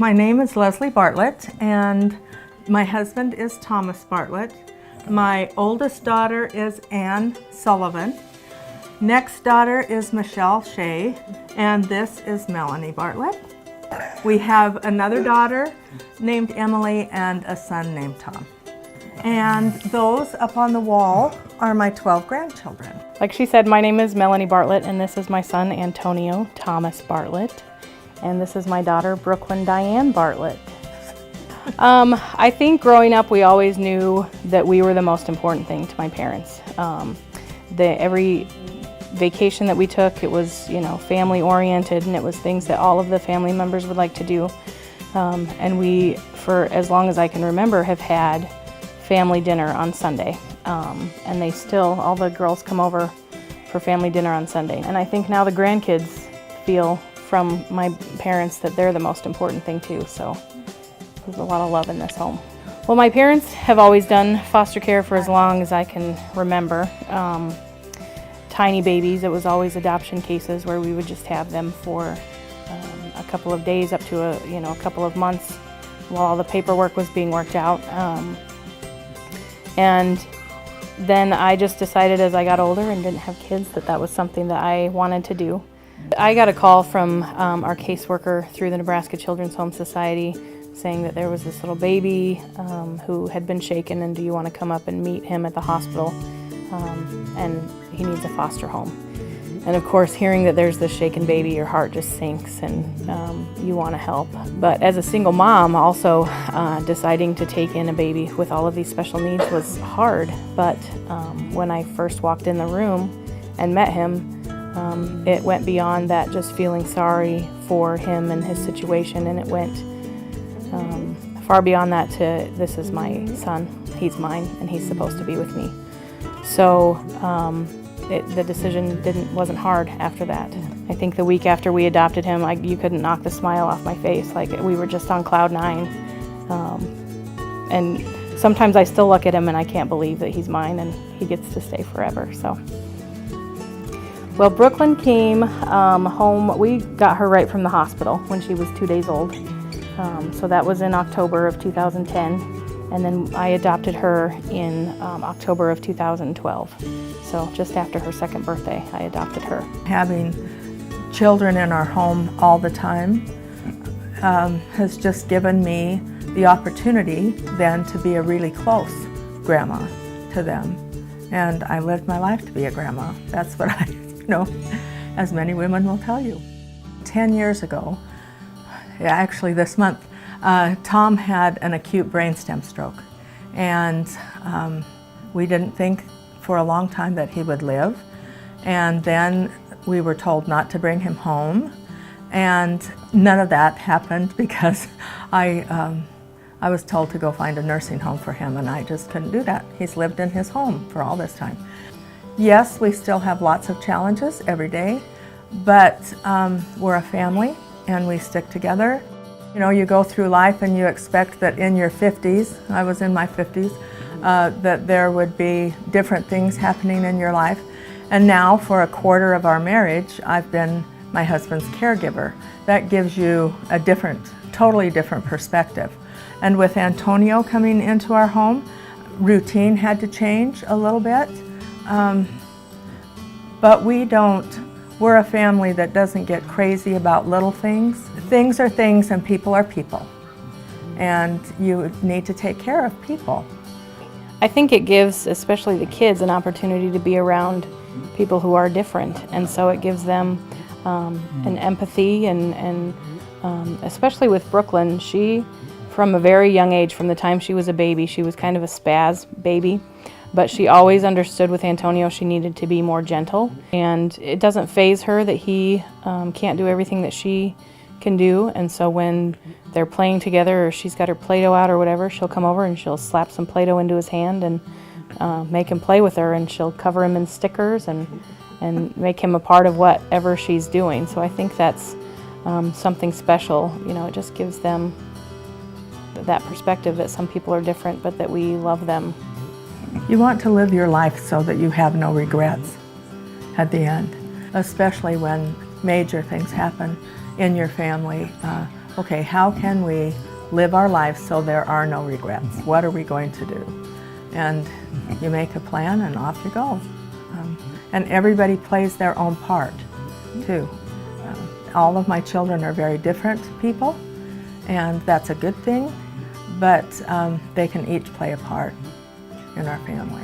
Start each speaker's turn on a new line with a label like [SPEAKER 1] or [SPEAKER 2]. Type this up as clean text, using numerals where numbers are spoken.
[SPEAKER 1] My name is Leslie Bartlett, and my husband is Thomas Bartlett. My oldest daughter is Ann Sullivan. Next daughter is Michelle Shea, and this is Melanie Bartlett. We have another daughter named Emily and a son named Tom. And those up on the wall are my 12 grandchildren.
[SPEAKER 2] Like she said, my name is Melanie Bartlett, and this is my son Antonio Thomas Bartlett. And this is my daughter Brooklyn Diane Bartlett. I think growing up we always knew that we were the most important thing to my parents. Every vacation that we took, it was, family oriented, and it was things that all of the family members would like to do. And we, for as long as I can remember, have had family dinner on Sunday. And they still, all the girls come over for family dinner on Sunday. And I think now the grandkids feel from my parents that they're the most important thing too. So there's a lot of love in this home. Well, my parents have always done foster care for as long as I can remember. Tiny babies, it was always adoption cases where we would just have them for a couple of days up to a couple of months while all the paperwork was being worked out. And then I just decided as I got older and didn't have kids that was something that I wanted to do. I got a call from our caseworker through the Nebraska Children's Home Society saying that there was this little baby who had been shaken, and do you want to come up and meet him at the hospital, and he needs a foster home. And of course, hearing that there's this shaken baby, your heart just sinks, and you want to help. But as a single mom, also deciding to take in a baby with all of these special needs was hard. But when I first walked in the room and met him, it went beyond that, just feeling sorry for him and his situation, and it went far beyond that to, this is my son, he's mine, and he's supposed to be with me. So the decision wasn't hard after that. I think the week after we adopted him, you couldn't knock the smile off my face. Like, we were just on cloud nine. And sometimes I still look at him and I can't believe that he's mine and he gets to stay forever. So, well, Brooklyn came home. We got her right from the hospital when she was 2 days old. So that was in October of 2010. And then I adopted her in October of 2012. So just after her second birthday, I adopted her. Having
[SPEAKER 1] Children in our home all the time has just given me the opportunity then to be a really close grandma to them. And I lived my life to be a grandma. That's what as many women will tell you. 10 years ago, actually this month, Tom had an acute brainstem stroke, and we didn't think for a long time that he would live. And then we were told not to bring him home, and none of that happened because I was told to go find a nursing home for him, and I just couldn't do that. He's lived in his home for all this time. Yes, we still have lots of challenges every day, but we're a family and we stick together. You go through life and you expect that in your 50s, I was in my 50s, that there would be different things happening in your life. And now, for a quarter of our marriage, I've been my husband's caregiver. That gives you a totally different perspective. And with Antonio coming into our home, routine had to change a little bit. But we're a family that doesn't get crazy about little things. Things are things and people are people. And you need to take care of people.
[SPEAKER 2] I think it gives, especially the kids, an opportunity to be around people who are different. And so it gives them an empathy, and especially with Brooklyn, she, from a very young age, from the time she was a baby, she was kind of a spaz baby. But she always understood with Antonio she needed to be more gentle. And it doesn't faze her that he can't do everything that she can do. And so when they're playing together, or she's got her Play-Doh out or whatever, she'll come over and she'll slap some Play-Doh into his hand and make him play with her. And she'll cover him in stickers and make him a part of whatever she's doing. So I think that's something special. It just gives them that perspective that some people are different, but that we love them.
[SPEAKER 1] You want to live your life so that you have no regrets at the end, especially when major things happen in your family. okay, how can we live our lives so there are no regrets? What are we going to do? And you make a plan and off you go. And everybody plays their own part, too. All of my children are very different people, and that's a good thing, but they can each play a part in our family.